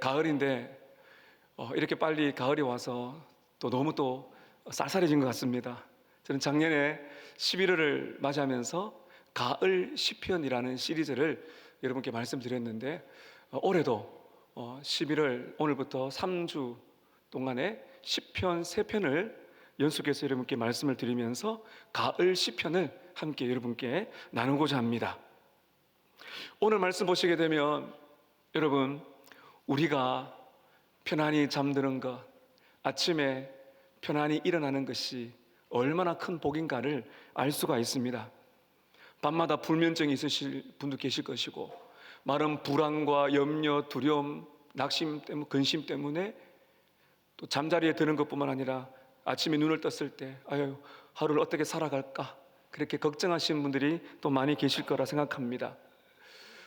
가을인데 이렇게 빨리 가을이 와서 또 너무 또 쌀쌀해진 것 같습니다. 저는 작년에 11월을 맞이하면서 가을 시편이라는 시리즈를 여러분께 말씀드렸는데 올해도 11월 오늘부터 3주 동안에 시편 3편을 연속해서 여러분께 말씀을 드리면서 가을 시편을 함께 여러분께 나누고자 합니다. 오늘 말씀 보시게 되면 여러분, 우리가 편안히 잠드는 것, 아침에 편안히 일어나는 것이 얼마나 큰 복인가를 알 수가 있습니다. 밤마다 불면증이 있으실 분도 계실 것이고, 많은 불안과 염려, 두려움, 낙심 때문에, 근심 때문에 또 잠자리에 드는 것뿐만 아니라 아침에 눈을 떴을 때 아유, 하루를 어떻게 살아갈까, 그렇게 걱정하시는 분들이 또 많이 계실 거라 생각합니다.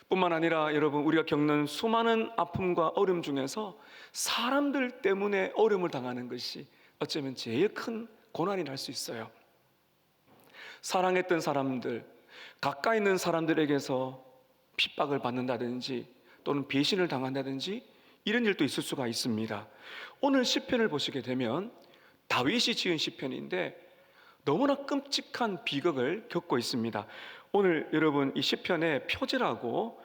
뿐만 아니라 여러분, 우리가 겪는 수많은 아픔과 어려움 중에서 사람들 때문에 어려움을 당하는 것이 어쩌면 제일 큰 고난이 날 수 있어요. 사랑했던 사람들, 가까이 있는 사람들에게서 핍박을 받는다든지 또는 배신을 당한다든지 이런 일도 있을 수가 있습니다. 오늘 시편을 보시게 되면 다윗이 지은 시편인데 너무나 끔찍한 비극을 겪고 있습니다. 오늘 여러분 이 시편의 표제라고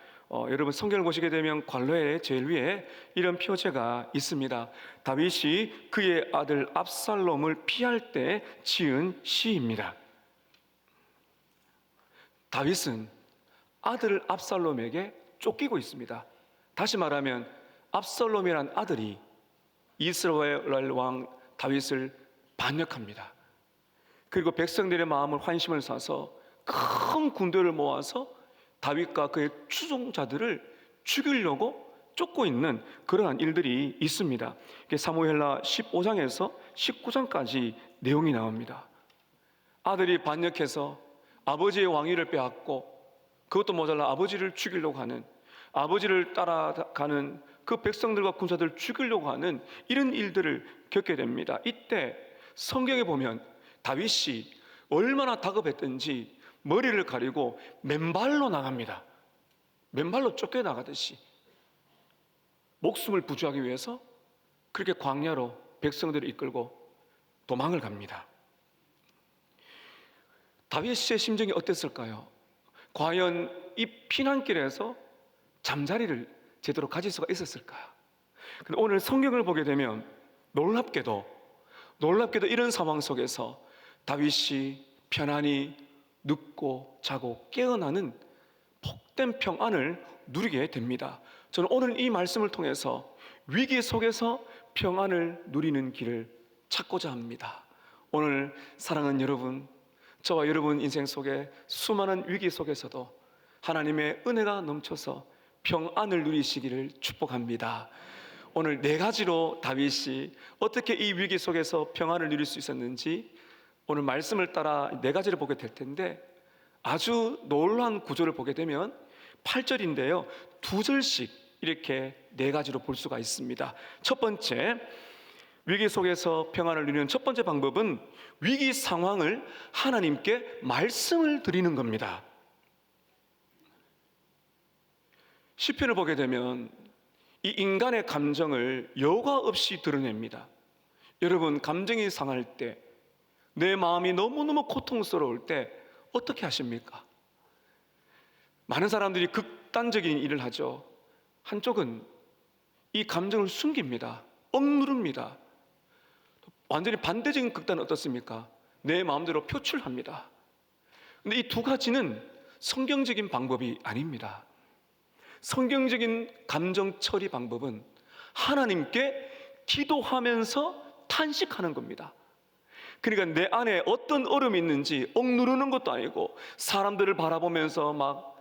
여러분 성경을 보시게 되면 관로의 제일 위에 이런 표제가 있습니다. 다윗이 그의 아들 압살롬을 피할 때 지은 시입니다. 다윗은 아들 압살롬에게 쫓기고 있습니다. 다시 말하면 압살롬이란 아들이 이스라엘 왕 다윗을 반역합니다. 그리고 백성들의 마음을 환심을 사서 큰 군대를 모아서 다윗과 그의 추종자들을 죽이려고 쫓고 있는 그러한 일들이 있습니다. 사무엘하 15장에서 19장까지 내용이 나옵니다. 아들이 반역해서 아버지의 왕위를 빼앗고 그것도 모자라 아버지를 죽이려고 하는, 아버지를 따라가는 그 백성들과 군사들을 죽이려고 하는 이런 일들을 겪게 됩니다. 이때 성경에 보면 다윗이 얼마나 다급했던지 머리를 가리고 맨발로 나갑니다. 맨발로 쫓겨나가듯이 목숨을 부지하기 위해서 그렇게 광야로 백성들을 이끌고 도망을 갑니다. 다윗의 심정이 어땠을까요? 과연 이 피난길에서 잠자리를 제대로 가질 수가 있었을까요? 근데 오늘 성경을 보게 되면 놀랍게도 이런 상황 속에서 다윗이 편안히 눕고 자고 깨어나는 복된 평안을 누리게 됩니다. 저는 오늘 이 말씀을 통해서 위기 속에서 평안을 누리는 길을 찾고자 합니다. 오늘 사랑하는 여러분, 저와 여러분 인생 속에 수많은 위기 속에서도 하나님의 은혜가 넘쳐서 평안을 누리시기를 축복합니다. 오늘 4가지로 다윗이 어떻게 이 위기 속에서 평안을 누릴 수 있었는지 오늘 말씀을 따라 4가지를 보게 될 텐데, 아주 놀라운 구조를 보게 되면 8절인데요 2절씩 이렇게 4가지로 볼 수가 있습니다. 첫 번째, 위기 속에서 평안을 누리는 첫 번째 방법은 위기 상황을 하나님께 말씀을 드리는 겁니다. 시편을 보게 되면 이 인간의 감정을 여과 없이 드러냅니다. 여러분, 감정이 상할 때, 내 마음이 너무너무 고통스러울 때 어떻게 하십니까? 많은 사람들이 극단적인 일을 하죠. 한쪽은 이 감정을 숨깁니다. 억누릅니다. 완전히 반대적인 극단은 어떻습니까? 내 마음대로 표출합니다. 근데 이 2가지는 성경적인 방법이 아닙니다. 성경적인 감정 처리 방법은 하나님께 기도하면서 탄식하는 겁니다. 그러니까 내 안에 어떤 어려움이 있는지 억누르는 것도 아니고, 사람들을 바라보면서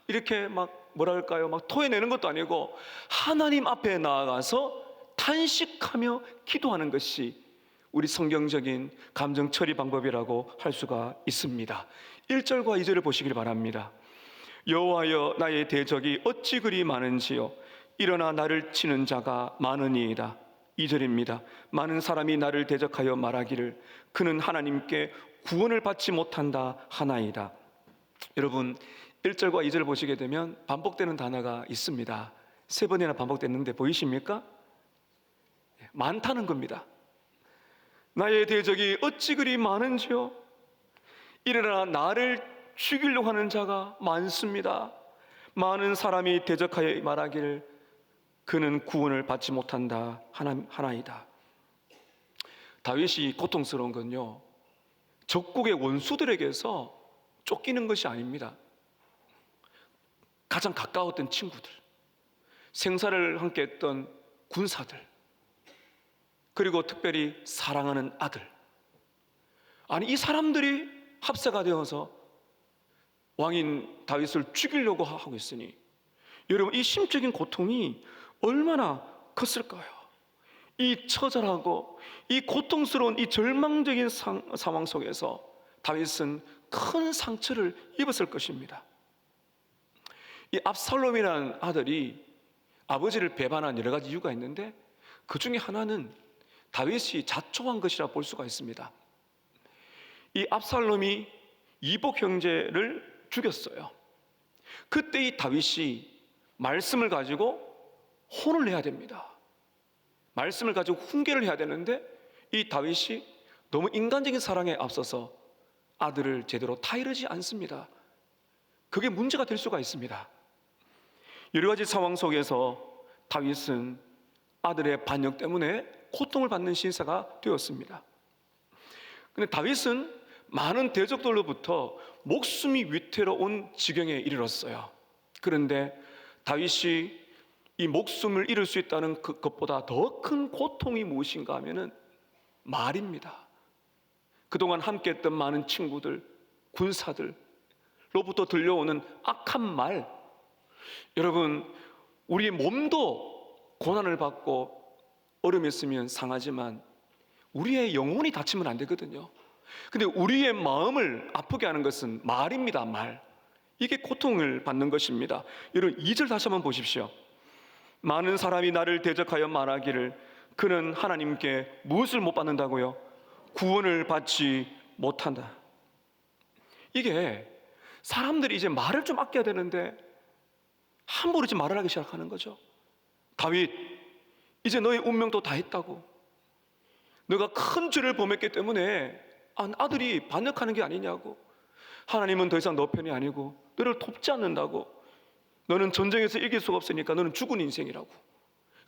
이렇게 뭐랄까요, 토해내는 것도 아니고, 하나님 앞에 나아가서 탄식하며 기도하는 것이 우리 성경적인 감정 처리 방법이라고 할 수가 있습니다. 1절과 2절을 보시길 바랍니다. 여호와여, 나의 대적이 어찌 그리 많은지요, 일어나 나를 치는 자가 많으니이다. 2절입니다. 많은 사람이 나를 대적하여 말하기를 그는 하나님께 구원을 받지 못한다 하나이다. 여러분, 1절과 2절을 보시게 되면 반복되는 단어가 있습니다. 3번이나 반복됐는데 보이십니까? 많다는 겁니다. 나의 대적이 어찌 그리 많은지요? 이르나 나를 죽이려고 하는 자가 많습니다. 많은 사람이 대적하여 말하기를 그는 구원을 받지 못한다 하나이다. 다윗이 고통스러운 건요, 적국의 원수들에게서 쫓기는 것이 아닙니다. 가장 가까웠던 친구들, 생사를 함께 했던 군사들, 그리고 특별히 사랑하는 아들, 아니 이 사람들이 합세가 되어서 왕인 다윗을 죽이려고 하고 있으니 여러분, 이 심적인 고통이 얼마나 컸을까요? 이 처절하고 이 고통스러운 이 절망적인 상황 속에서 다윗은 큰 상처를 입었을 것입니다. 이 압살롬이라는 아들이 아버지를 배반한 여러 가지 이유가 있는데 그 중에 하나는 다윗이 자초한 것이라 볼 수가 있습니다. 이 압살롬이 이복 형제를 죽였어요. 그때 이 다윗이 말씀을 가지고 혼을 내야 됩니다. 말씀을 가지고 훈계를 해야 되는데 이 다윗이 너무 인간적인 사랑에 앞서서 아들을 제대로 타이르지 않습니다. 그게 문제가 될 수가 있습니다. 여러 가지 상황 속에서 다윗은 아들의 반역 때문에 고통을 받는 신세가 되었습니다. 그런데 다윗은 많은 대적들로부터 목숨이 위태로운 지경에 이르렀어요. 그런데 다윗이 이 목숨을 잃을 수 있다는 것보다 더 큰 고통이 무엇인가 하면은 말입니다. 그동안 함께했던 많은 친구들, 군사들로부터 들려오는 악한 말. 여러분, 우리의 몸도 고난을 받고 얼음했으면 상하지만 우리의 영혼이 다치면 안 되거든요. 근데 우리의 마음을 아프게 하는 것은 말입니다. 말. 이게 고통을 받는 것입니다. 여러분, 2절 다시 한번 보십시오. 많은 사람이 나를 대적하여 말하기를 그는 하나님께 무엇을 못 받는다고요? 구원을 받지 못한다. 이게 사람들이 이제 말을 좀 아껴야 되는데 함부로 이제 말을 하기 시작하는 거죠. 다윗, 이제 너의 운명도 다 했다고. 너가 큰 죄를 범했기 때문에 아들이 반역하는 게 아니냐고. 하나님은 더 이상 너 편이 아니고 너를 돕지 않는다고. 너는 전쟁에서 이길 수가 없으니까 너는 죽은 인생이라고.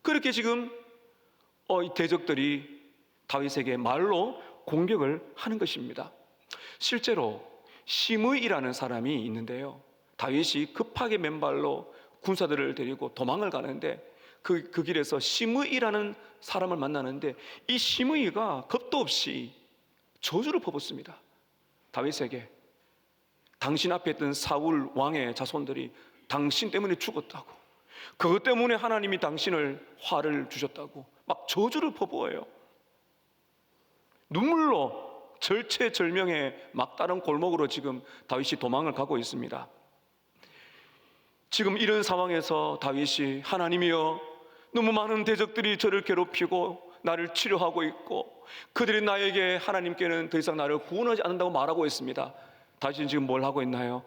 그렇게 지금 이 대적들이 다윗에게 말로 공격을 하는 것입니다. 실제로 시므이라는 사람이 있는데요, 다윗이 급하게 맨발로 군사들을 데리고 도망을 가는데 그 길에서 시므이라는 사람을 만나는데 이 시므이가 겁도 없이 저주를 퍼붓습니다. 다윗에게 당신 앞에 있던 사울 왕의 자손들이 당신 때문에 죽었다고, 그것 때문에 하나님이 당신을 화를 주셨다고 막 저주를 퍼부어요. 눈물로 절체절명의 막다른 골목으로 지금 다윗이 도망을 가고 있습니다. 지금 이런 상황에서 다윗이 하나님이여, 너무 많은 대적들이 저를 괴롭히고 나를 치료하고 있고 그들이 나에게 하나님께는 더 이상 나를 구원하지 않는다고 말하고 있습니다. 다윗은 지금 뭘 하고 있나요?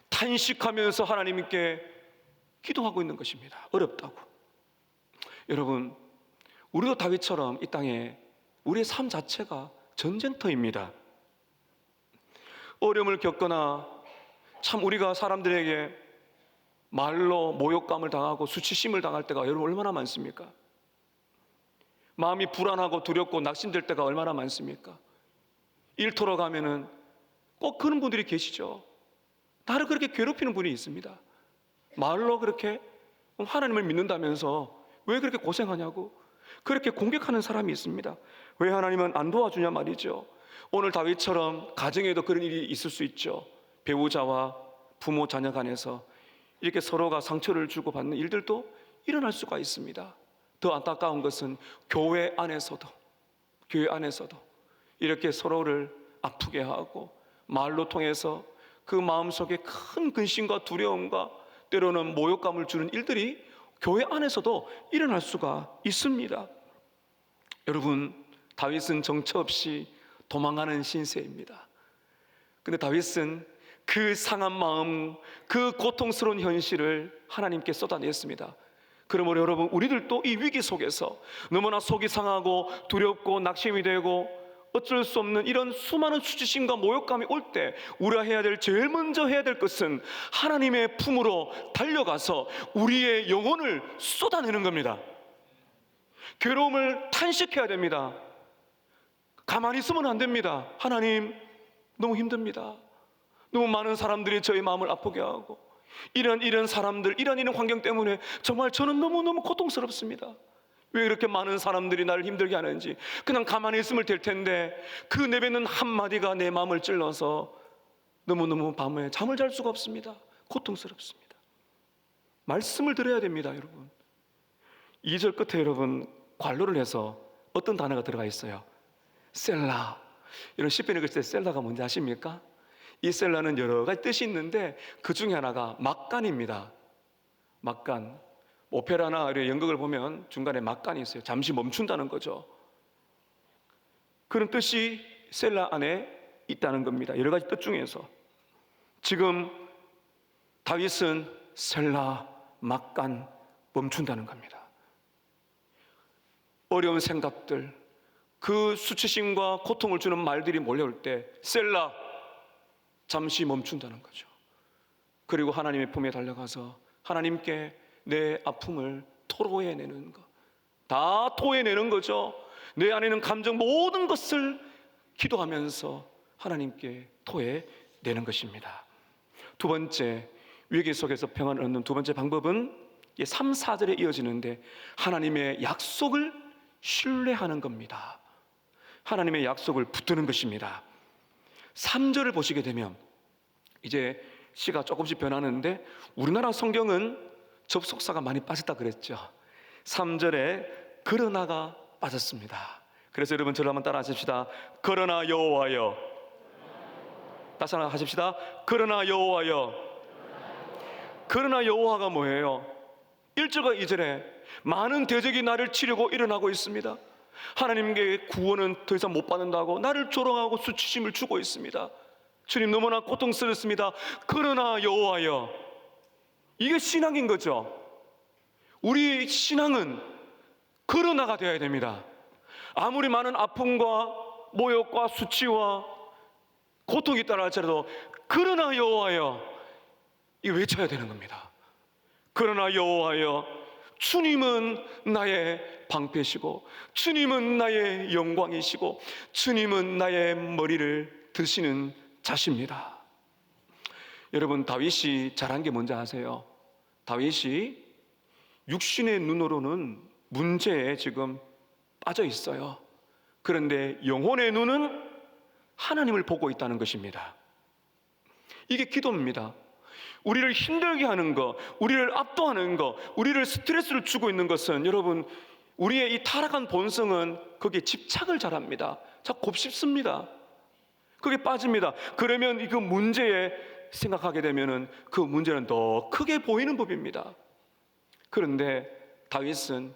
탄식하면서 하나님께 기도하고 있는 것입니다. 어렵다고. 여러분, 우리도 다윗처럼 이 땅에 우리의 삶 자체가 전쟁터입니다. 어려움을 겪거나 참 우리가 사람들에게 말로 모욕감을 당하고 수치심을 당할 때가 여러분 얼마나 많습니까? 마음이 불안하고 두렵고 낙심될 때가 얼마나 많습니까? 일터로 가면은 꼭 그런 분들이 계시죠. 나를 그렇게 괴롭히는 분이 있습니다. 말로 그렇게 하나님을 믿는다면서 왜 그렇게 고생하냐고 그렇게 공격하는 사람이 있습니다. 왜 하나님은 안 도와주냐 말이죠. 오늘 다윗처럼 가정에도 그런 일이 있을 수 있죠. 배우자와 부모 자녀 간에서 이렇게 서로가 상처를 주고받는 일들도 일어날 수가 있습니다. 더 안타까운 것은 교회 안에서도 이렇게 서로를 아프게 하고 말로 통해서 그 마음속에 큰 근심과 두려움과 때로는 모욕감을 주는 일들이 교회 안에서도 일어날 수가 있습니다. 여러분, 다윗은 정처 없이 도망하는 신세입니다. 그런데 다윗은 그 상한 마음, 그 고통스러운 현실을 하나님께 쏟아냈습니다. 그러므로 여러분, 우리들도 이 위기 속에서 너무나 속이 상하고 두렵고 낙심이 되고 어쩔 수 없는 이런 수많은 수치심과 모욕감이 올 때 우리가 해야 될, 제일 먼저 해야 될 것은 하나님의 품으로 달려가서 우리의 영혼을 쏟아내는 겁니다. 괴로움을 탄식해야 됩니다. 가만히 있으면 안 됩니다. 하나님, 너무 힘듭니다. 너무 많은 사람들이 저희 마음을 아프게 하고 이런 사람들, 이런 환경 때문에 정말 저는 너무너무 고통스럽습니다. 왜 이렇게 많은 사람들이 나를 힘들게 하는지. 그냥 가만히 있으면 될 텐데 그 내뱉는 한마디가 내 마음을 찔러서 너무너무 밤에 잠을 잘 수가 없습니다. 고통스럽습니다. 말씀을 드려야 됩니다, 여러분. 2절 끝에 여러분 괄호를 해서 어떤 단어가 들어가 있어요? 셀라. 이런 시편을 읽을 때 셀라가 뭔지 아십니까? 이 셀라는 여러 가지 뜻이 있는데 그 중에 하나가 막간입니다. 막간. 오페라나 연극을 보면 중간에 막간이 있어요. 잠시 멈춘다는 거죠. 그런 뜻이 셀라 안에 있다는 겁니다. 여러 가지 뜻 중에서 지금 다윗은 셀라, 막간, 멈춘다는 겁니다. 어려운 생각들, 그 수치심과 고통을 주는 말들이 몰려올 때 셀라, 잠시 멈춘다는 거죠. 그리고 하나님의 품에 달려가서 하나님께 내 아픔을 토로해내는 것, 다 토해내는 거죠. 내 안에 있는 감정 모든 것을 기도하면서 하나님께 토해내는 것입니다. 두 번째, 위기 속에서 평안을 얻는 두 번째 방법은 3, 4절에 이어지는데 하나님의 약속을 신뢰하는 겁니다. 하나님의 약속을 붙드는 것입니다. 3절을 보시게 되면 이제 시가 조금씩 변하는데 우리나라 성경은 접속사가 많이 빠졌다 그랬죠. 3절에 그러나가 빠졌습니다. 그래서 여러분 저를 한번 따라 하십시다. 그러나 여호와여. 다시 한번 하십시다. 그러나 여호와여. 그러나 여호와가 뭐예요? 1절과 2절에 많은 대적이 나를 치려고 일어나고 있습니다. 하나님께 구원은 더 이상 못 받는다고 나를 조롱하고 수치심을 주고 있습니다. 주님, 너무나 고통스럽습니다. 그러나 여호와여. 이게 신앙인 거죠. 우리 신앙은 그러나가 되어야 됩니다. 아무리 많은 아픔과 모욕과 수치와 고통이 있다고 할지라도 그러나 여호와여, 이 외쳐야 되는 겁니다. 그러나 여호와여, 주님은 나의 방패시고 주님은 나의 영광이시고 주님은 나의 머리를 드시는 자십니다. 여러분, 다윗이 잘한 게 뭔지 아세요? 다윗이 육신의 눈으로는 문제에 지금 빠져 있어요. 그런데 영혼의 눈은 하나님을 보고 있다는 것입니다. 이게 기도입니다. 우리를 힘들게 하는 것, 우리를 압도하는 것, 우리를 스트레스를 주고 있는 것은 여러분, 우리의 이 타락한 본성은 거기에 집착을 잘합니다. 자꾸 곱씹습니다. 그게 빠집니다. 그러면 그 문제에 생각하게 되면은 그 문제는 더 크게 보이는 법입니다. 그런데 다윗은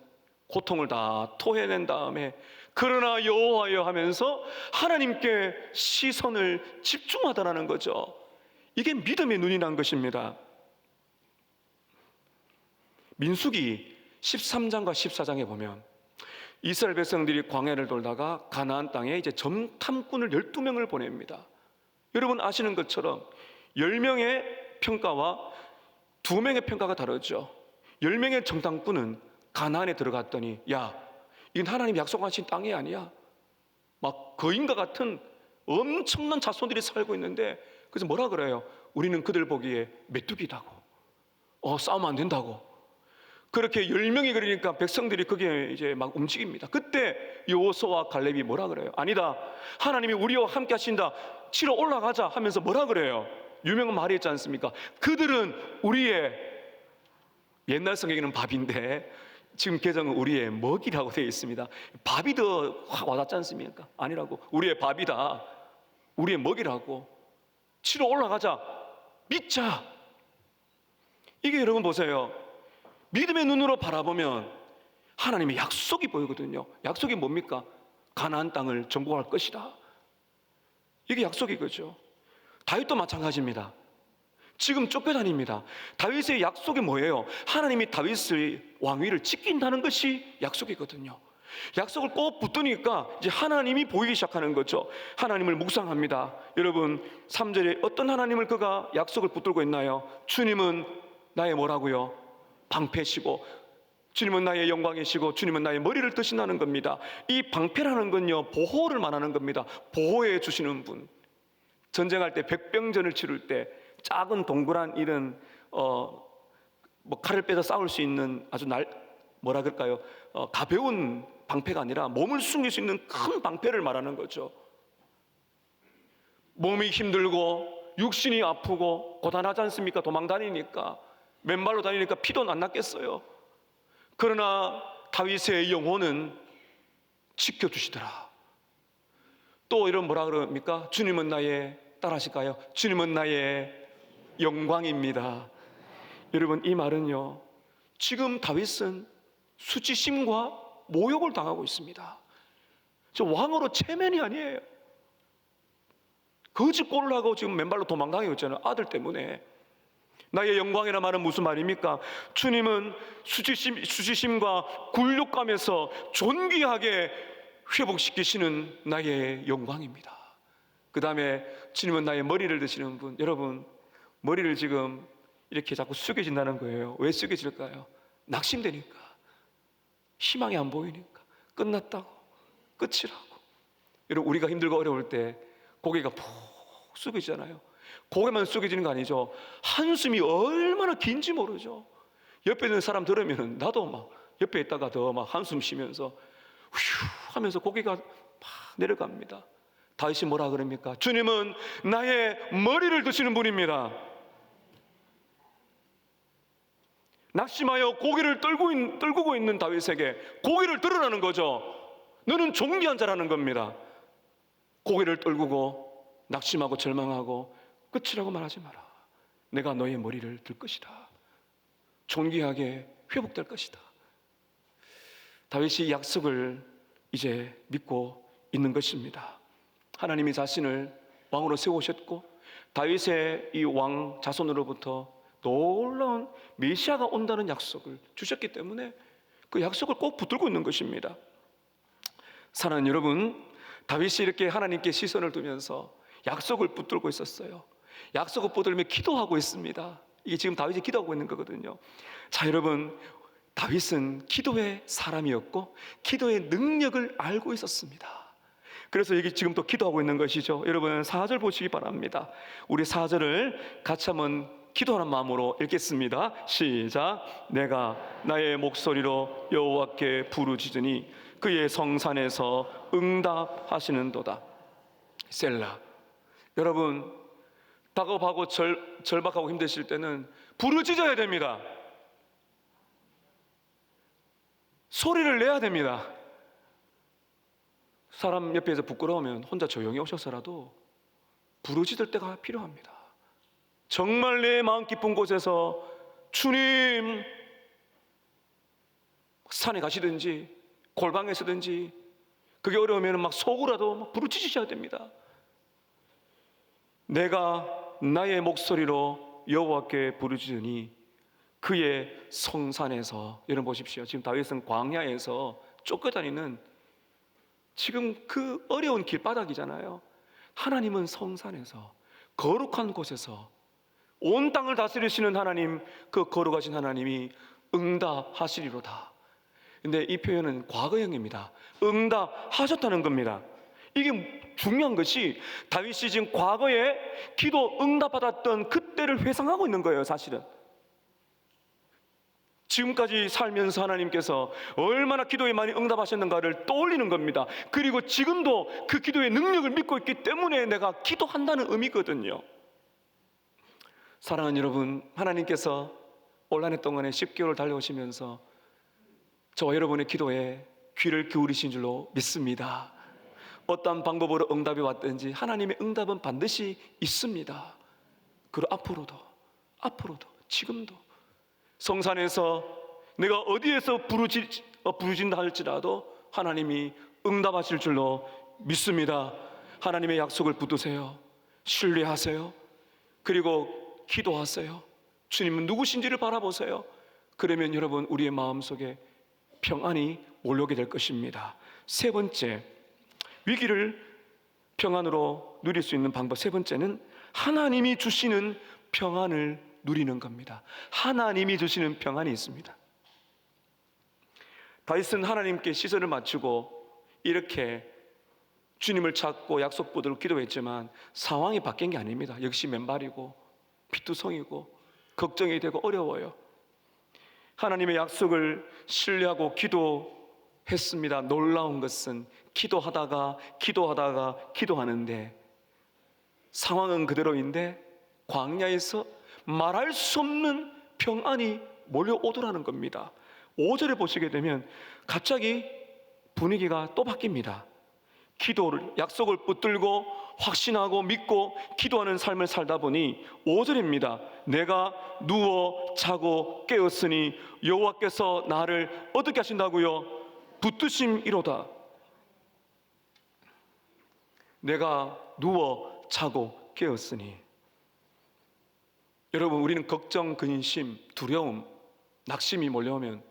고통을 다 토해낸 다음에 그러나 여호와여 하면서 하나님께 시선을 집중하더라는 거죠. 이게 믿음의 눈이란 것입니다. 민수기 13장과 14장에 보면 이스라엘 백성들이 광야를 돌다가 가나안 땅에 이제 정탐꾼을 12명을 보냅니다. 여러분 아시는 것처럼 10명의 평가와 2명의 평가가 다르죠. 10명의 정탐꾼은 가나안에 들어갔더니 야, 이건 하나님 약속하신 땅이 아니야. 막 거인과 같은 엄청난 자손들이 살고 있는데, 그래서 뭐라 그래요? 우리는 그들 보기에 메뚜기다고, 싸우면 안 된다고. 그렇게 10명이 그러니까 백성들이 거기에 이제 막 움직입니다. 그때 여호수아와 갈렙이 뭐라 그래요? 아니다, 하나님이 우리와 함께 하신다, 치러 올라가자 하면서 뭐라 그래요? 유명한 말이 있지 않습니까? 그들은 우리의, 옛날 성경에는 밥인데 지금 개정은 우리의 먹이라고 되어 있습니다. 밥이 더 확 와닿지 않습니까? 아니라고, 우리의 밥이다, 우리의 먹이라고, 치러 올라가자, 믿자. 이게 여러분 보세요, 믿음의 눈으로 바라보면 하나님의 약속이 보이거든요. 약속이 뭡니까? 가나안 땅을 정복할 것이다. 이게 약속이거죠. 다윗도 마찬가지입니다. 지금 쫓겨다닙니다. 다윗의 약속이 뭐예요? 하나님이 다윗의 왕위를 지킨다는 것이 약속이거든요. 약속을 꼭 붙드니까 이제 하나님이 보이기 시작하는 거죠. 하나님을 묵상합니다. 여러분 3절에 어떤 하나님을 그가 약속을 붙들고 있나요? 주님은 나의 뭐라고요? 방패시고, 주님은 나의 영광이시고, 주님은 나의 머리를 드신다는 겁니다. 이 방패라는 건요, 보호를 말하는 겁니다. 보호해 주시는 분. 전쟁할 때 백병전을 치를 때 작은 동그란 이런 칼을 빼서 싸울 수 있는 아주 뭐라 그럴까요? 가벼운 방패가 아니라 몸을 숨길 수 있는 큰 방패를 말하는 거죠. 몸이 힘들고 육신이 아프고 고단하지 않습니까? 도망 다니니까, 맨발로 다니니까 피도 안 났겠어요. 그러나 다윗의 영혼은 지켜주시더라. 또 이런 뭐라 그럽니까? 주님은 나의, 따라하실까요? 주님은 나의 영광입니다. 여러분, 이 말은요, 지금 다윗은 수치심과 모욕을 당하고 있습니다. 저 왕으로 체면이 아니에요. 거짓 꼴을 하고 지금 맨발로 도망다니고 있잖아요. 아들 때문에. 나의 영광이라 말은 무슨 말입니까? 주님은 수치심과 굴욕감에서 존귀하게 회복시키시는 나의 영광입니다. 그 다음에 주님은 나의 머리를 드시는 분. 여러분, 머리를 지금 이렇게 자꾸 숙여진다는 거예요. 왜 숙여질까요? 낙심되니까, 희망이 안 보이니까, 끝났다고, 끝이라고. 여러분, 우리가 힘들고 어려울 때 고개가 푹 숙여지잖아요. 고개만 숙여지는 거 아니죠. 한숨이 얼마나 긴지 모르죠. 옆에 있는 사람 들으면 나도 막 옆에 있다가 더 막 한숨 쉬면서 휴 하면서 고개가 막 내려갑니다. 다윗이 뭐라 그럽니까? 주님은 나의 머리를 드시는 분입니다. 낙심하여 고개를 떨구고 있는 다윗에게 고개를 들으라는 거죠. 너는 존귀한 자라는 겁니다. 고개를 떨구고 낙심하고 절망하고 끝이라고 말하지 마라. 내가 너의 머리를 들 것이다. 존귀하게 회복될 것이다. 다윗이 약속을 이제 믿고 있는 것입니다. 하나님이 자신을 왕으로 세우셨고, 다윗의 이 왕 자손으로부터 놀라운 메시아가 온다는 약속을 주셨기 때문에 그 약속을 꼭 붙들고 있는 것입니다. 사랑하는 여러분, 다윗이 이렇게 하나님께 시선을 두면서 약속을 붙들고 있었어요. 약속을 붙들며 기도하고 있습니다. 이게 지금 다윗이 기도하고 있는 거거든요. 자, 여러분, 다윗은 기도의 사람이었고 기도의 능력을 알고 있었습니다. 그래서 여기 지금 또 기도하고 있는 것이죠. 여러분 4절 보시기 바랍니다. 우리 4절을 같이 한번 기도하는 마음으로 읽겠습니다. 시작. 내가 나의 목소리로 여호와께 부르짖으니 그의 성산에서 응답하시는도다. 셀라. 여러분, 다급하고 절박하고 힘드실 때는 부르짖어야 됩니다. 소리를 내야 됩니다. 사람 옆에서 부끄러우면 혼자 조용히 오셔서라도 부르짖을 때가 필요합니다. 정말 내 마음 깊은 곳에서 주님, 산에 가시든지 골방에 서든지, 그게 어려우면 막 속으로라도 막 부르짖으셔야 됩니다. 내가 나의 목소리로 여호와께 부르짖으니 그의 성산에서. 여러분 보십시오. 지금 다윗은 광야에서 쫓겨다니는 지금 그 어려운 길바닥이잖아요. 하나님은 성산에서, 거룩한 곳에서 온 땅을 다스리시는 하나님, 그 거룩하신 하나님이 응답하시리로다. 근데 이 표현은 과거형입니다. 응답하셨다는 겁니다. 이게 중요한 것이 다윗이 지금 과거에 기도 응답받았던 그때를 회상하고 있는 거예요. 사실은 지금까지 살면서 하나님께서 얼마나 기도에 많이 응답하셨는가를 떠올리는 겁니다. 그리고 지금도 그 기도의 능력을 믿고 있기 때문에 내가 기도한다는 의미거든요. 사랑하는 여러분, 하나님께서 올 한 해 동안에 10개월 달려오시면서 저와 여러분의 기도에 귀를 기울이신 줄로 믿습니다. 어떤 방법으로 응답이 왔든지 하나님의 응답은 반드시 있습니다. 그리고 앞으로도 지금도 성산에서 내가 어디에서 부르짖는다 할지라도 하나님이 응답하실 줄로 믿습니다. 하나님의 약속을 붙드세요. 신뢰하세요. 그리고 기도하세요. 주님은 누구신지를 바라보세요. 그러면 여러분, 우리의 마음속에 평안이 몰려오게 될 것입니다. 세 번째, 위기를 평안으로 누릴 수 있는 방법 세 번째는 하나님이 주시는 평안을 누리는 겁니다. 하나님이 주시는 평안이 있습니다. 다윗은 하나님께 시선을 맞추고 이렇게 주님을 찾고 약속 붙들고 기도했지만 상황이 바뀐 게 아닙니다. 역시 맨발이고 피투성이고 걱정이 되고 어려워요. 하나님의 약속을 신뢰하고 기도했습니다. 놀라운 것은 기도하다가 기도하는데 상황은 그대로인데 광야에서 말할 수 없는 평안이 몰려오더라는 겁니다. 5절에 보시게 되면 갑자기 분위기가 또 바뀝니다. 기도를, 약속을 붙들고 확신하고 믿고 기도하는 삶을 살다 보니 5절입니다. 내가 누워 자고 깨었으니 여호와께서 나를 어떻게 하신다고요? 붙드심이로다. 내가 누워 자고 깨었으니. 여러분, 우리는 걱정, 근심, 두려움, 낙심이 몰려오면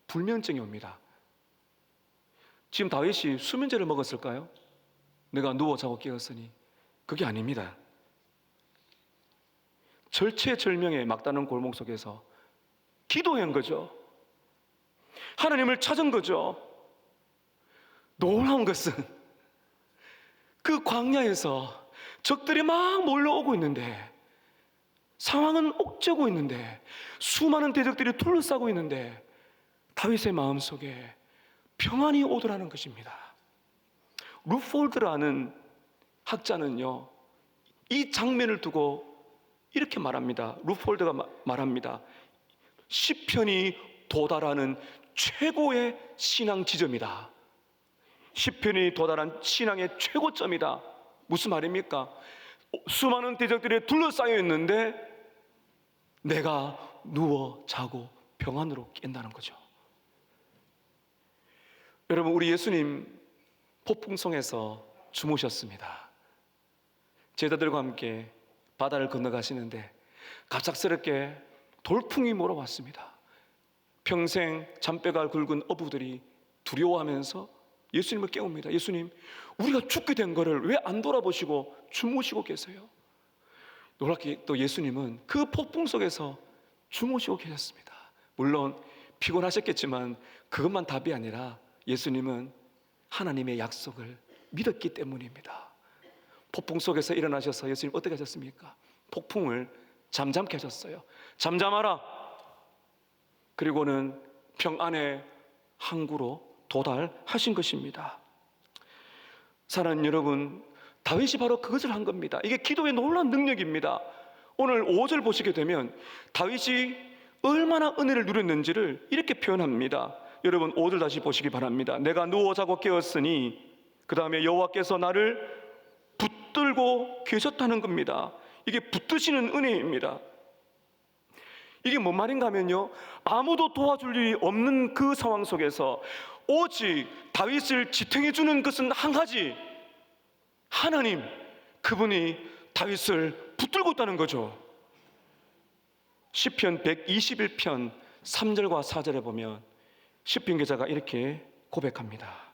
불면증이 옵니다. 지금 다윗이 수면제를 먹었을까요? 내가 누워 자고 깨었으니. 그게 아닙니다. 절체절명의 막다른 골목 속에서 기도한 거죠. 하나님을 찾은 거죠. 놀라운 것은 그 광야에서 적들이 막 몰려오고 있는데, 상황은 옥죄고 있는데, 수많은 대적들이 둘러싸고 있는데 다윗의 마음속에 평안이 오더라는 것입니다. 루폴드라는 학자는요, 이 장면을 두고 이렇게 말합니다. 루폴드가 말합니다. 시편이 도달하는 최고의 신앙 지점이다. 시편이 도달한 신앙의 최고점이다. 무슨 말입니까? 수많은 대적들이 둘러싸여 있는데 내가 누워 자고 평안으로 깬다는 거죠. 여러분, 우리 예수님 폭풍성에서 주무셨습니다. 제자들과 함께 바다를 건너가시는데 갑작스럽게 돌풍이 몰아왔습니다. 평생 잔뼈가 굵은 어부들이 두려워하면서 예수님을 깨웁니다. 예수님, 우리가 죽게 된 거를 왜 안 돌아보시고 주무시고 계세요? 놀랍게 또 예수님은 그 폭풍 속에서 주무시고 계셨습니다. 물론 피곤하셨겠지만 그것만 답이 아니라 예수님은 하나님의 약속을 믿었기 때문입니다. 폭풍 속에서 일어나셔서 예수님 어떻게 하셨습니까? 폭풍을 잠잠케 하셨어요. 잠잠하라. 그리고는 평안의 항구로 도달하신 것입니다. 사랑하는 여러분, 다윗이 바로 그것을 한 겁니다. 이게 기도의 놀라운 능력입니다. 오늘 5절 보시게 되면 다윗이 얼마나 은혜를 누렸는지를 이렇게 표현합니다. 여러분 5절 다시 보시기 바랍니다. 내가 누워 자고 깨었으니, 그 다음에 여호와께서 나를 붙들고 계셨다는 겁니다. 이게 붙드시는 은혜입니다. 이게 뭔 말인가 하면요, 아무도 도와줄 일이 없는 그 상황 속에서 오직 다윗을 지탱해 주는 것은 한 가지, 하나님, 그분이 다윗을 붙들고 있다는 거죠. 시편 121편 3절과 4절에 보면 시편 기자가 이렇게 고백합니다.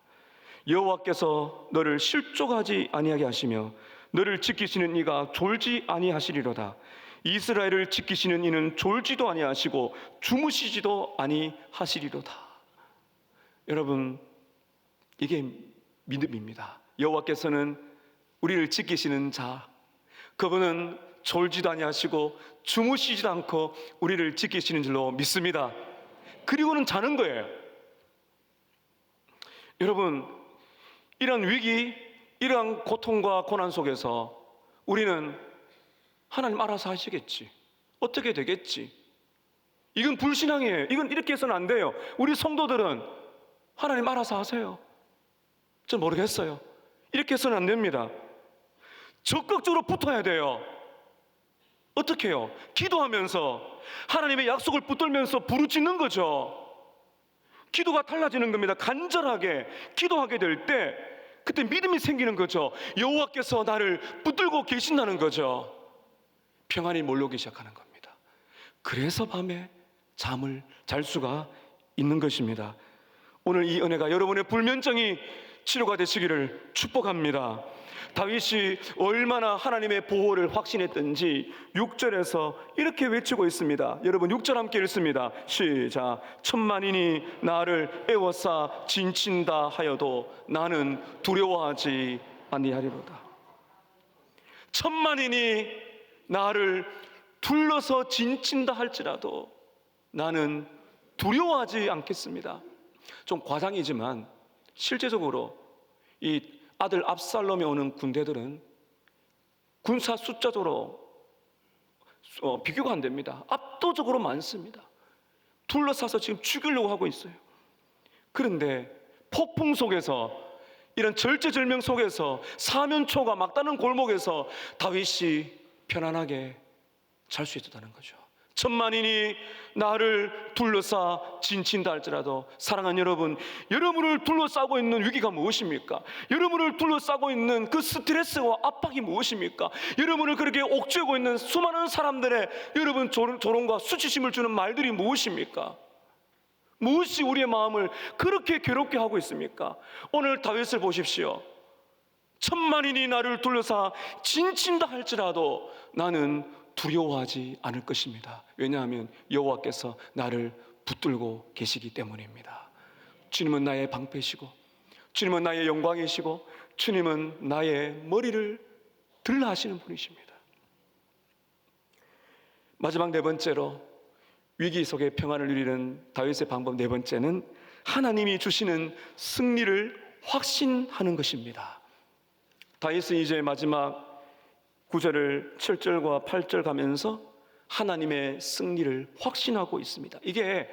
여호와께서 너를 실족하지 아니하게 하시며 너를 지키시는 이가 졸지 아니하시리로다. 이스라엘을 지키시는 이는 졸지도 아니하시고 주무시지도 아니하시리로다. 여러분, 이게 믿음입니다. 여호와께서는 우리를 지키시는 자, 그분은 졸지도 아니하시고 주무시지도 않고 우리를 지키시는 줄로 믿습니다. 그리고는 자는 거예요. 여러분, 이런 위기, 이러한 고통과 고난 속에서 우리는 하나님 알아서 하시겠지, 어떻게 되겠지, 이건 불신앙이에요, 이건 이렇게 해서는 안 돼요, 우리 성도들은 하나님 알아서 하세요, 전 모르겠어요, 이렇게 해서는 안 됩니다. 적극적으로 붙어야 돼요. 어떻게 해요? 기도하면서 하나님의 약속을 붙들면서 부르짖는 거죠. 기도가 달라지는 겁니다. 간절하게 기도하게 될 때 그때 믿음이 생기는 거죠. 여호와께서 나를 붙들고 계신다는 거죠. 평안이 몰려오기 시작하는 겁니다. 그래서 밤에 잠을 잘 수가 있는 것입니다. 오늘 이 은혜가 여러분의 불면증이 치료가 되시기를 축복합니다. 다윗이 얼마나 하나님의 보호를 확신했던지 6절에서 이렇게 외치고 있습니다. 여러분 6절 함께 읽습니다. 시작. 천만인이 나를 애워싸 진친다 하여도 나는 두려워하지 아니하리로다. 천만인이 나를 둘러서 진친다 할지라도 나는 두려워하지 않겠습니다. 좀 과장이지만 실제적으로 이 아들 압살롬이 오는 군대들은 군사 숫자적으로 비교가 안 됩니다. 압도적으로 많습니다. 둘러싸서 지금 죽이려고 하고 있어요. 그런데 폭풍 속에서, 이런 절체절명 속에서, 사면초가 막다른 골목에서 다윗이 편안하게 잘 수 있었다는 거죠. 천만인이 나를 둘러싸 진친다 할지라도, 사랑하는 여러분, 여러분을 둘러싸고 있는 위기가 무엇입니까? 여러분을 둘러싸고 있는 그 스트레스와 압박이 무엇입니까? 여러분을 그렇게 옥죄고 있는 수많은 사람들의 여러분 조롱과 수치심을 주는 말들이 무엇입니까? 무엇이 우리의 마음을 그렇게 괴롭게 하고 있습니까? 오늘 다윗을 보십시오. 천만인이 나를 둘러싸 진친다 할지라도 나는 두려워하지 않을 것입니다. 왜냐하면 여호와께서 나를 붙들고 계시기 때문입니다. 주님은 나의 방패시고, 주님은 나의 영광이시고, 주님은 나의 머리를 들라 하시는 분이십니다. 마지막 네 번째로, 위기 속에 평안을 누리는 다윗의 방법 네 번째는 하나님이 주시는 승리를 확신하는 것입니다. 다윗은 이제 마지막 9절을 7절과 8절 가면서 하나님의 승리를 확신하고 있습니다. 이게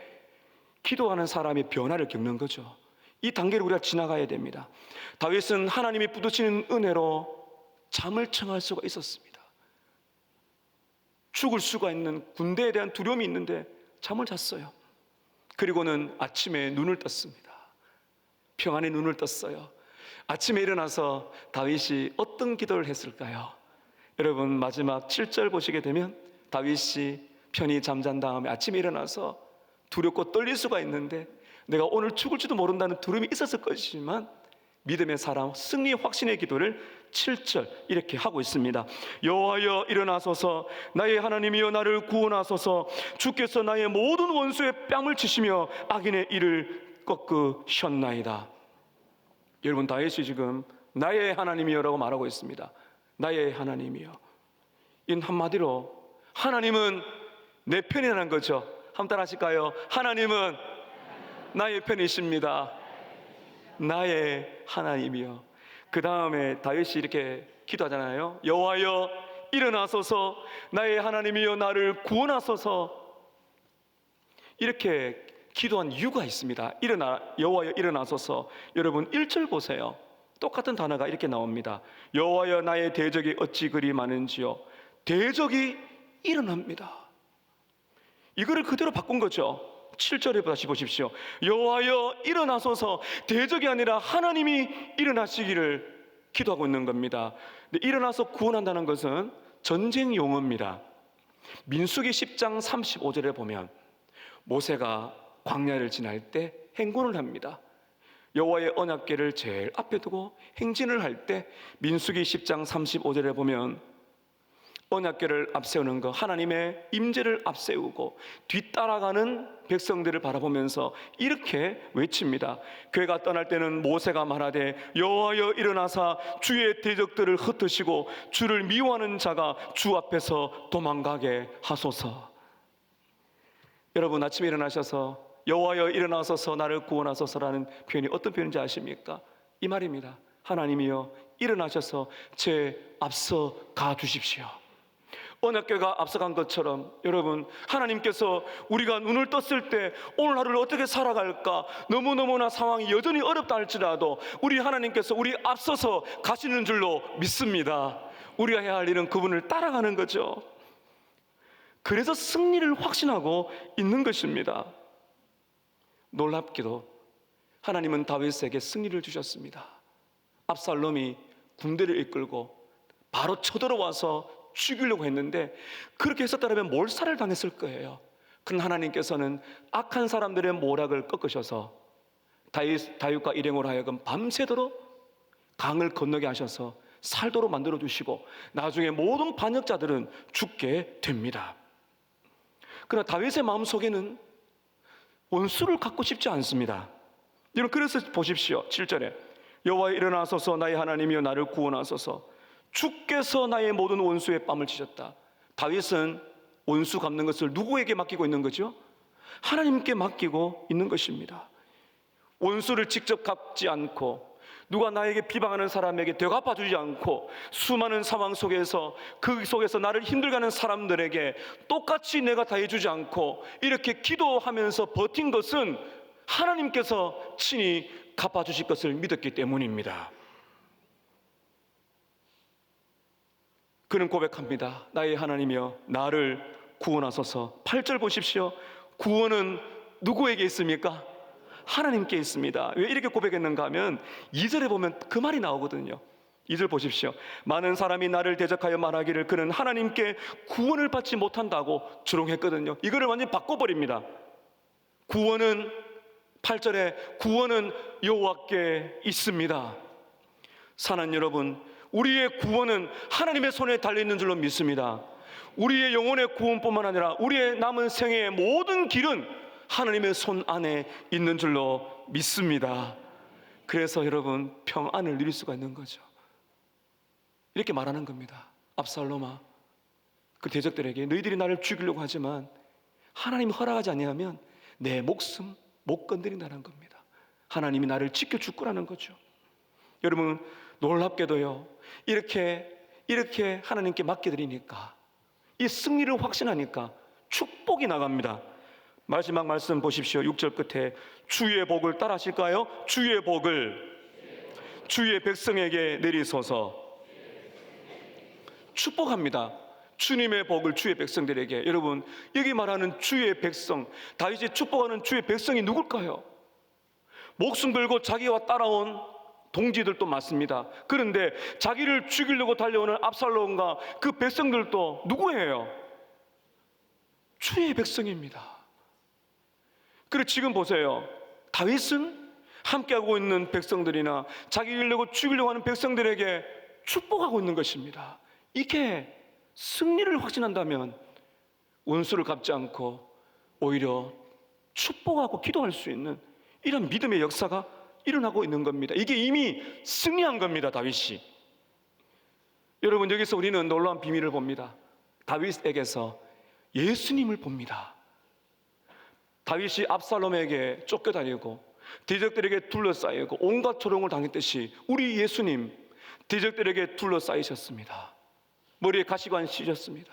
기도하는 사람의 변화를 겪는 거죠. 이 단계를 우리가 지나가야 됩니다. 다윗은 하나님이 부딪히는 은혜로 잠을 청할 수가 있었습니다. 죽을 수가 있는 군대에 대한 두려움이 있는데 잠을 잤어요. 그리고는 아침에 눈을 떴습니다. 평안의 눈을 떴어요. 아침에 일어나서 다윗이 어떤 기도를 했을까요? 여러분 마지막 7절 보시게 되면 다윗이 편히 잠잔 다음에 아침에 일어나서 두렵고 떨릴 수가 있는데, 내가 오늘 죽을지도 모른다는 두려움이 있었을 것이지만 믿음의 사람, 승리의 확신의 기도를 7절 이렇게 하고 있습니다. 여호와여 일어나소서, 나의 하나님이여 나를 구원하소서. 주께서 나의 모든 원수의 뺨을 치시며 악인의 일을 꺾으셨나이다. 여러분 다윗이 지금 나의 하나님이여라고 말하고 있습니다. 나의 하나님이여. 이 한마디로 하나님은 내 편이라는 거죠. 한번 따라 하실까요? 하나님은 나의 편이십니다. 나의 하나님이여. 그 다음에 다윗이 이렇게 기도하잖아요. 여호와여 일어나소서, 나의 하나님이여 나를 구원하소서. 이렇게 기도한 이유가 있습니다. 여호와여 일어나소서. 여러분 1절 보세요. 똑같은 단어가 이렇게 나옵니다. 여호와여 나의 대적이 어찌 그리 많은지요. 대적이 일어납니다. 이거를 그대로 바꾼 거죠. 7절에 다시 보십시오. 여호와여 일어나소서. 대적이 아니라 하나님이 일어나시기를 기도하고 있는 겁니다. 근데 일어나서 구원한다는 것은 전쟁 용어입니다. 민수기 10장 35절에 보면 모세가 광야를 지날 때 행군을 합니다. 여호와의 언약궤를 제일 앞에 두고 행진을 할 때 민수기 10장 35절에 보면 언약궤를 앞세우는 거, 하나님의 임재를 앞세우고 뒤따라가는 백성들을 바라보면서 이렇게 외칩니다. 그가 떠날 때는 모세가 말하되 여호와여 일어나사 주의 대적들을 흩으시고 주를 미워하는 자가 주 앞에서 도망가게 하소서. 여러분 아침에 일어나셔서 여호와여 일어나소서 나를 구원하소서라는 표현이 어떤 표현인지 아십니까? 이 말입니다. 하나님이여 일어나셔서 제 앞서 가 주십시오. 언약궤가 앞서간 것처럼 여러분 하나님께서 우리가 눈을 떴을 때 오늘 하루를 어떻게 살아갈까 너무너무나 상황이 여전히 어렵다 할지라도 우리 하나님께서 우리 앞서서 가시는 줄로 믿습니다. 우리가 해야 할 일은 그분을 따라가는 거죠. 그래서 승리를 확신하고 있는 것입니다. 놀랍게도 하나님은 다윗에게 승리를 주셨습니다. 압살롬이 군대를 이끌고 바로 쳐들어와서 죽이려고 했는데, 그렇게 했었다면 몰살을 당했을 거예요. 그러나 하나님께서는 악한 사람들의 모략을 꺾으셔서 다윗과 일행으로 하여금 밤새도록 강을 건너게 하셔서 살도록 만들어 주시고, 나중에 모든 반역자들은 죽게 됩니다. 그러나 다윗의 마음속에는 원수를 갖고 싶지 않습니다. 여러분, 그래서 보십시오. 7절에 여호와 일어나소서, 나의 하나님이여 나를 구원하소서, 주께서 나의 모든 원수의 뺨을 치셨다. 다윗은 원수 갚는 것을 누구에게 맡기고 있는 거죠? 하나님께 맡기고 있는 것입니다. 원수를 직접 갚지 않고, 누가 나에게 비방하는 사람에게 되갚아주지 않고, 수많은 상황 속에서 그 속에서 나를 힘들게 하는 사람들에게 똑같이 내가 다 해주지 않고 이렇게 기도하면서 버틴 것은 하나님께서 친히 갚아주실 것을 믿었기 때문입니다. 그는 고백합니다. 나의 하나님이여 나를 구원하소서. 8절 보십시오. 구원은 누구에게 있습니까? 하나님께 있습니다. 왜 이렇게 고백했는가 하면 2절에 보면 그 말이 나오거든요. 2절 보십시오. 많은 사람이 나를 대적하여 말하기를 그는 하나님께 구원을 받지 못한다고 조롱했거든요. 이거를 완전히 바꿔버립니다. 구원은 8절에 구원은 여호와께 있습니다. 사랑하는 여러분, 우리의 구원은 하나님의 손에 달려있는 줄로 믿습니다. 우리의 영혼의 구원뿐만 아니라 우리의 남은 생애의 모든 길은 하나님의 손 안에 있는 줄로 믿습니다. 그래서 여러분, 평안을 누릴 수가 있는 거죠. 이렇게 말하는 겁니다. 압살롬아, 그 대적들에게 너희들이 나를 죽이려고 하지만 하나님이 허락하지 아니하면 내 목숨 못 건드린다는 겁니다. 하나님이 나를 지켜줄 거라는 거죠. 여러분, 놀랍게도요, 이렇게 하나님께 맡겨드리니까, 이 승리를 확신하니까 축복이 나갑니다. 마지막 말씀 보십시오. 6절 끝에 주의 복을 따라하실까요? 주의 복을 주의 백성에게 내리소서. 축복합니다. 주님의 복을 주의 백성들에게. 여러분, 여기 말하는 주의 백성, 다윗이 축복하는 주의 백성이 누굴까요? 목숨 걸고 자기와 따라온 동지들도 많습니다. 그런데 자기를 죽이려고 달려오는 압살롬과 그 백성들도 누구예요? 주의 백성입니다. 그리고 지금 보세요. 다윗은 함께하고 있는 백성들이나 자기를 죽이려고 하는 백성들에게 축복하고 있는 것입니다. 이게 승리를 확신한다면 원수를 갚지 않고 오히려 축복하고 기도할 수 있는 이런 믿음의 역사가 일어나고 있는 겁니다. 이게 이미 승리한 겁니다. 다윗이. 여러분, 여기서 우리는 놀라운 비밀을 봅니다. 다윗에게서 예수님을 봅니다. 다윗이 압살롬에게 쫓겨다니고 대적들에게 둘러싸이고 온갖 조롱을 당했듯이 우리 예수님 대적들에게 둘러싸이셨습니다. 머리에 가시관 씌셨습니다.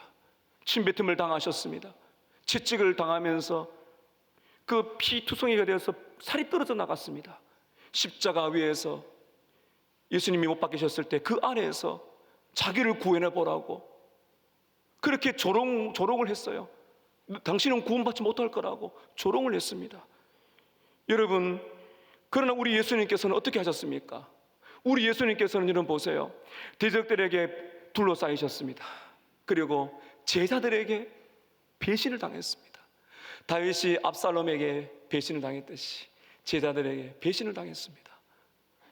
침뱉음을 당하셨습니다. 채찍을 당하면서 그 피투성이가 되어서 살이 떨어져 나갔습니다. 십자가 위에서 예수님이 못 박히셨을 때 그 안에서 자기를 구원해 보라고 그렇게 조롱을 했어요. 당신은 구원받지 못할 거라고 조롱을 했습니다. 여러분, 그러나 우리 예수님께서는 어떻게 하셨습니까? 우리 예수님께서는 여러분 보세요. 대적들에게 둘러싸이셨습니다. 그리고 제자들에게 배신을 당했습니다. 다윗이 압살롬에게 배신을 당했듯이 제자들에게 배신을 당했습니다.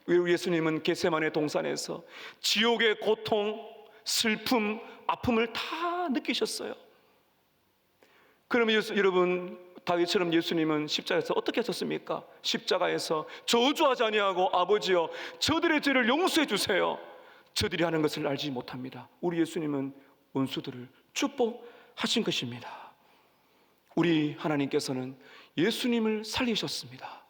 우리 예수님은 겟세마네 동산에서 지옥의 고통, 슬픔, 아픔을 다 느끼셨어요. 그러면 여러분, 다윗처럼 예수님은 십자가에서 어떻게 하셨습니까? 십자가에서 저주하지 아니하고 아버지여 저들의 죄를 용서해 주세요. 저들이 하는 것을 알지 못합니다. 우리 예수님은 원수들을 축복하신 것입니다. 우리 하나님께서는 예수님을 살리셨습니다.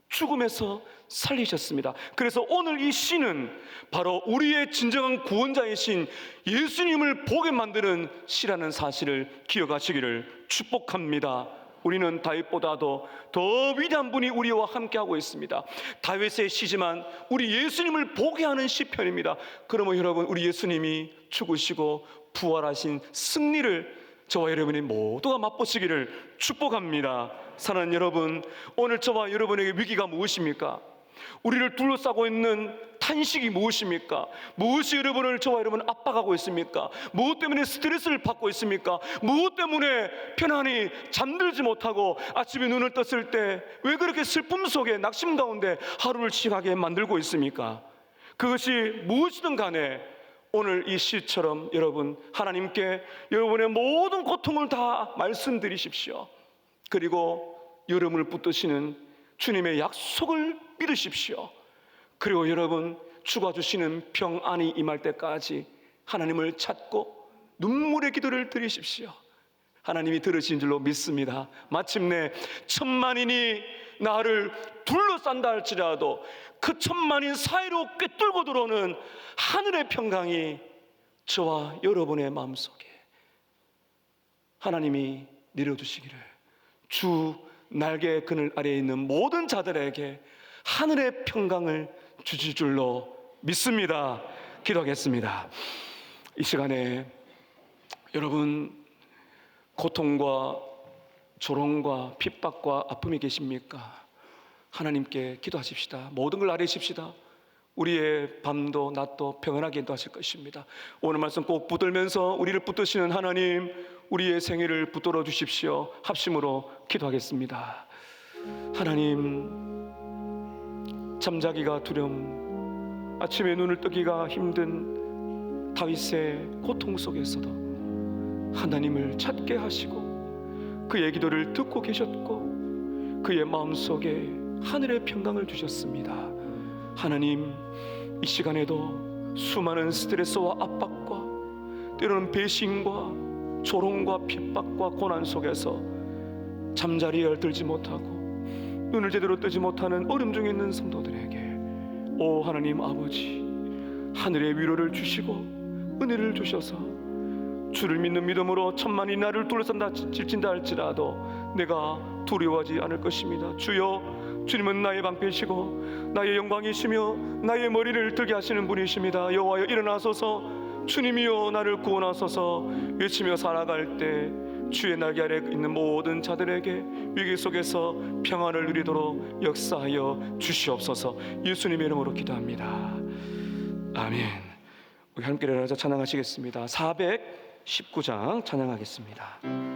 죽음에서 살리셨습니다. 그래서 오늘 이 시는 바로 우리의 진정한 구원자이신 예수님을 보게 만드는 시라는 사실을 기억하시기를 축복합니다. 우리는 다윗보다도 더 위대한 분이 우리와 함께하고 있습니다. 다윗의 시지만 우리 예수님을 보게 하는 시편입니다. 그러면 여러분, 우리 예수님이 죽으시고 부활하신 승리를 저와 여러분이 모두가 맛보시기를 축복합니다. 사랑하는 여러분, 오늘 저와 여러분에게 위기가 무엇입니까? 우리를 둘러싸고 있는 한식이 무엇입니까? 무엇이 여러분을, 저와 여러분 압박하고 있습니까? 무엇 때문에 스트레스를 받고 있습니까? 무엇 때문에 편안히 잠들지 못하고 아침에 눈을 떴을 때 왜 그렇게 슬픔 속에 낙심 가운데 하루를 지나게 만들고 있습니까? 그것이 무엇이든 간에 오늘 이 시처럼 여러분 하나님께 여러분의 모든 고통을 다 말씀드리십시오. 그리고 여러분을 붙드시는 주님의 약속을 믿으십시오. 그리고 여러분, 주가 주시는 평안이 임할 때까지 하나님을 찾고 눈물의 기도를 드리십시오. 하나님이 들으신 줄로 믿습니다. 마침내 천만인이 나를 둘러싼다 할지라도 그 천만인 사이로 꿰뚫고 들어오는 하늘의 평강이 저와 여러분의 마음속에 하나님이 내려주시기를, 주 날개 그늘 아래에 있는 모든 자들에게 하늘의 평강을 주실 줄로 믿습니다. 기도하겠습니다. 이 시간에 여러분 고통과 조롱과 핍박과 아픔이 계십니까? 하나님께 기도하십시다. 모든 걸 아뢰십시다. 우리의 밤도 낮도 평안하게 인도하실 것입니다. 오늘 말씀 꼭 붙들면서 우리를 붙드시는 하나님, 우리의 생애를 붙들어 주십시오. 합심으로 기도하겠습니다. 하나님, 잠자기가 두려움, 아침에 눈을 뜨기가 힘든 다윗의 고통 속에서도 하나님을 찾게 하시고 그의 기도를 듣고 계셨고 그의 마음속에 하늘의 평강을 주셨습니다. 하나님, 이 시간에도 수많은 스트레스와 압박과 때로는 배신과 조롱과 핍박과 고난 속에서 잠자리에 들지 못하고 눈을 제대로 뜨지 못하는 어려움 중에 있는 성도들에게 오 하나님 아버지, 하늘의 위로를 주시고 은혜를 주셔서 주를 믿는 믿음으로 천만이 나를 둘러싼다 질진다 할지라도 내가 두려워하지 않을 것입니다. 주여, 주님은 나의 방패시고 나의 영광이시며 나의 머리를 들게 하시는 분이십니다. 여호와여 일어나소서, 주님이여 나를 구원하소서. 외치며 살아갈 때 주의 날개 아래 있는 모든 자들에게 위기 속에서 평안을 누리도록 역사하여 주시옵소서. 예수님의 이름으로 기도합니다. 아멘. 우리 함께 일어나서 찬양하시겠습니다. 419장 찬양하겠습니다.